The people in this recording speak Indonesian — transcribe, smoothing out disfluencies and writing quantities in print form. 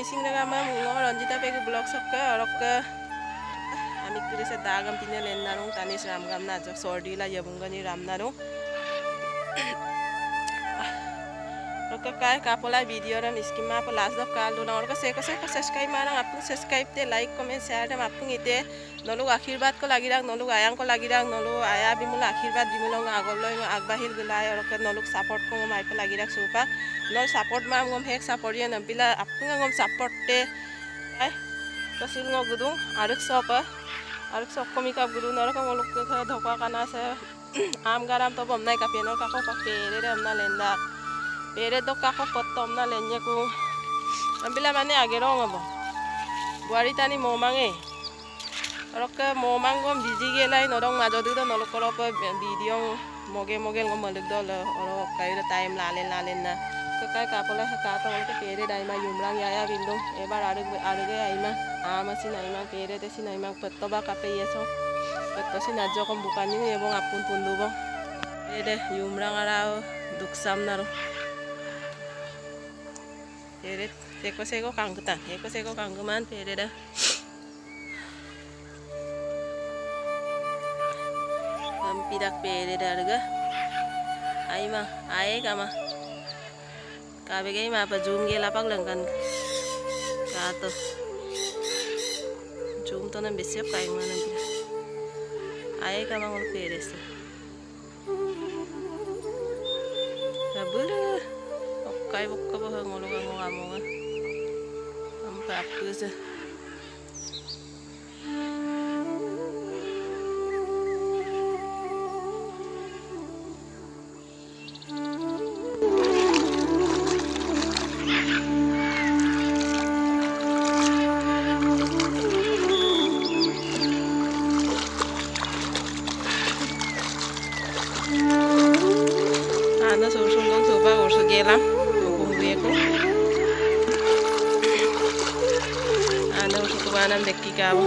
মিচিং নাগামা মুঙ ৰঞ্জিতা পেগু ব্লগ সবকে অৰকে আমি কৰিছে দাগাম তিনে লেন্নানো তানিস ৰামগাম না জ সৰ্দিলা yabungani ৰামনানো Oke kai kapola video ram iskima apa last of kal dona orka seko subscribe marang apung subscribe te like comment share dem apung ite nolu akhirbat ko lagi rang nolu ayang ko lagi rang nolu aya bimula akhirbat bimulong agoloi agbahil gulai orka nolu support ko mai pa lagi rak supa nol support ma ngom hek support ye nambila apung ngom support te ai kasil ngo gudung arek sopa arek sok komika gudung norka ngoluk ke dhokwa kana se am garam to bom nai kapienor ka ko pakere ram na lenda Pere do kako potom na lenye ku ambila mane agerong abo buari tani momange rokke momangom biji gelai norong majodu do nolokoro pe video moge ngom malik do oro kai do time lalen na kai kapola ka to ke pere dai ma yumrang ya bindung ebar aruge aima amasin aima pere te sin aima pettoba kape yeso petto sin ajo kom bukani ebong apun pundubo pere yumrang ara duksam naro Pere seko kanggutan, seko kangguman pere dah. Kampidak pere dah juga. Ai mah, ai kama. Kabe gay mah apa zoom gel apa langgan. Kato. Zoom to nan besiap kain mana pira. Ai kama ngol pere se. Kabulu. Kai bokka bo ngolo ngamo ngamo am kapus ana sosong soba orso gelam Ano usukumanan dekki kamo